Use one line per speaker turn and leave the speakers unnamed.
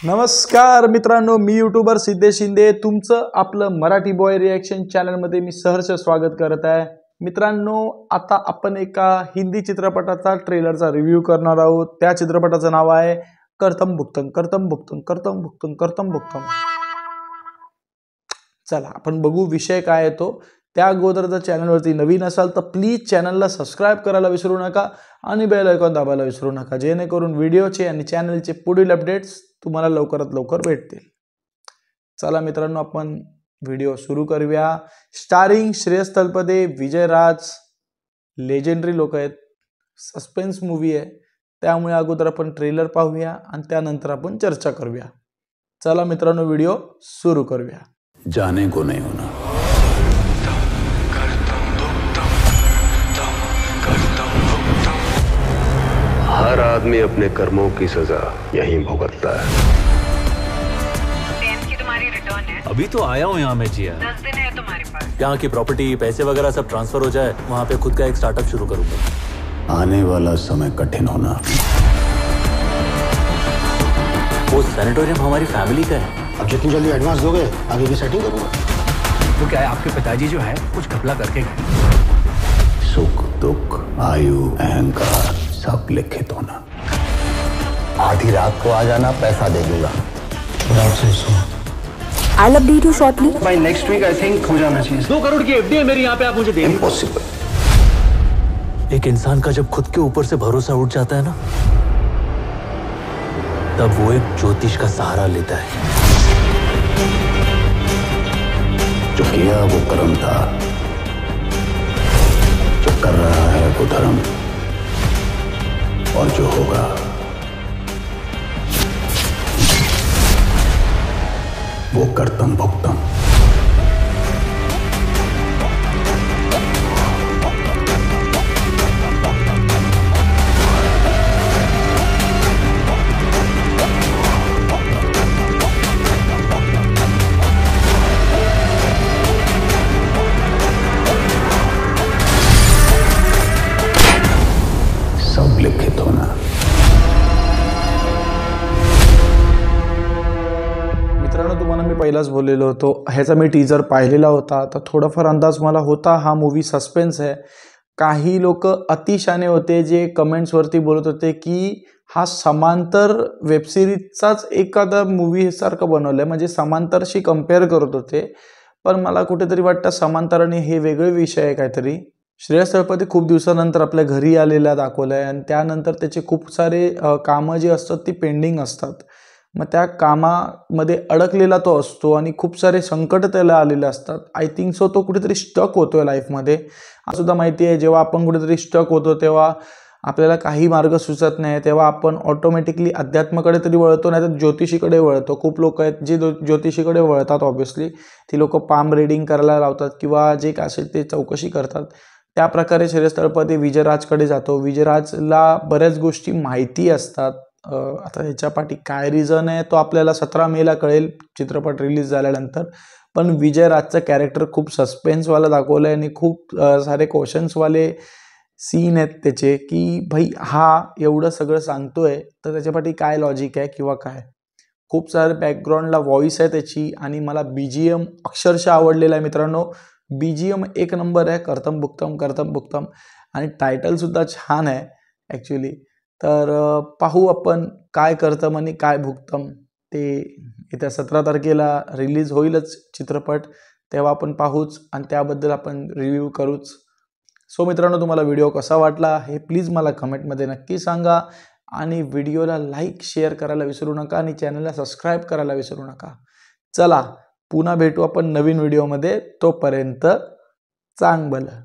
नमस्कार मित्रांनो, मी यूट्यूबर सिद्धेश शिंदे तुमचं आपलं मराठी बॉय रिएक्शन चॅनलमध्ये मी सहर्ष स्वागत करत आहे। मित्रांनो, आता आपण एका हिंदी चित्रपटाचा ट्रेलरचा रिव्ह्यू करणार आहोत। त्या चित्रपटाचं नाव आहे करतम भुक्तम करतम भुक्तम करतम भुक्तम करतम भुक्तम। चला आपण बघू विषय काय आहे तो। त्या अगोदर जर चॅनलवरती नवीन असाल तर प्लीज चॅनलला सबस्क्राइब करायला विसरू नका आणि बेल आयकॉन दाबायला विसरू नका, जेणेकरून व्हिडिओचे आणि चॅनलचे पुढील अपडेट्स तुम्हाला लवकरात लवकर भेटतील। चला मित्रांनो, आपण व्हिडिओ सुरू करूया। स्टारिंग श्रेयस तळपदे, विजय राज, लेजेंडरी लोक आहेत। सस्पेन्स मूवी आहे, त्यामुळे अगोदर आपण ट्रेलर पाहूया आणि त्यानंतर आपण चर्चा करूया। चला मित्रांनो, व्हिडिओ सुरू करूया।
जाने को नहीं होना। हर आदमी अपने कर्मों की सजा यहीं भुगतता है।
की तुम्हारी रिटर्न है।
अभी तो आया हूँ यहाँ मैं जिया।
10 दिन है तुम्हारे पास।
यहाँ की प्रॉपर्टी पैसे वगैरह सब ट्रांसफर हो जाए, वहाँ पे खुद का एक स्टार्टअप शुरू करूँगा।
आने वाला समय कठिन होना।
वो सैनिटोरियम हमारी फैमिली का है।
अब जितनी जल्दी एडवांस दोगे आगे की सेटिंग करूंगा।
तो क्या है, आपके पिताजी जो है कुछ घपला करके गए।
सुख दुख आयु अहंकार सब लिखित होना। आधी रात को आ जाना, पैसा दे दूंगा।
I'll update you shortly.
By next week I think हो जाना चाहिए।
2 करोड़ की एफडी है मेरी यहाँ पे, आप मुझे दे।
इम्पॉसिबल।
एक इंसान का जब खुद के ऊपर से भरोसा उठ जाता है ना, तब वो एक ज्योतिष का सहारा लेता है।
जो किया वो कर्म था, जो कर रहा है वो धर्म, और जो होगा वो कर्तम भुक्तम। सब लिखित होना।
मित्रांनो, तुम्हाला मी पहिलाच बोललेलो होतो, ह्याचा मी टीजर पाहिलेला होता, तर थोडाफार अंदाज मला होता हा मूवी सस्पेन्स आहे। काही लोक अतिशाने होते जे कमेंट्सवरती बोलत होते की हा समांतर वेबसिरीजचाच एखादा मूवी सारखं बनवलंय, म्हणजे समांतरशी कंपेअर करत होते। पण मला कुठेतरी वाटतं समांतर आणि हे वेगळे विषय आहे काहीतरी। श्रेयस तळपदे खूप दिवसानंतर आपल्या घरी आलेला दाखवलंय आणि त्यानंतर त्याचे खूप सारे कामं जी असतात ती पेंडिंग असतात। मग त्या कामामध्ये अडकलेला तो असतो आणि खूप सारे संकट त्याला आलेले असतात। आय थिंक सो तो कुठेतरी स्टक होतोय लाईफमध्ये। सुद्धा माहिती आहे, जेव्हा आपण कुठेतरी स्टक होतो तेव्हा आपल्याला काही मार्ग सुचत नाही, तेव्हा आपण ऑटोमॅटिकली अध्यात्माकडे तरी वळतो, नाही तर ज्योतिषीकडे वळतो। खूप लोक आहेत जे ज्योतिषीकडे वळतात, ऑब्व्हियसली ती लोक पाम रिडिंग करायला लावतात किंवा जे काय असेल ते चौकशी करतात। त्या प्रकारे श्रेयस तळपदे विजयराजकडे जातो। विजयराजला बऱ्याच गोष्टी माहिती असतात। आता ह्याच्या पाठी काय रिझन आहे तो आपल्याला 17 मेला कळेल चित्रपट रिलीज झाल्यानंतर। पण विजयराजचं कॅरेक्टर खूप सस्पेन्सवाला दाखवलं आहे आणि खूप सारे क्वेश्चन्सवाले सीन आहेत त्याचे, की भाई हा एवढं सगळं सांगतोय तर त्याच्या पाठी काय लॉजिक आहे किंवा काय। खूप सारे बॅकग्राऊंडला व्हॉइस आहे त्याची आणि मला BGM अक्षरशः आवडलेला आहे मित्रांनो। BGM एक नंबर आहे, करतम भुक्तम करतम भुक्तम, आणि टायटलसुद्धा छान आहे ॲक्च्युली। तर पाहू आपण काय करतम आणि काय भुक्तम, ते येत्या 17 तारखेला रिलीज होईलच चित्रपट, तेव्हा आपण पाहूच आणि त्याबद्दल आपण रिव्ह्यू करूच। सो मित्रांनो, तुम्हाला व्हिडिओ कसा वाटला हे प्लीज मला कमेंटमध्ये नक्की सांगा आणि व्हिडिओला लाईक शेअर करायला विसरू नका आणि चॅनलला सबस्क्राईब करायला विसरू नका। चला पुन्हा भेटू आपण नवीन व्हिडिओमध्ये, तोपर्यंत चांग भलं।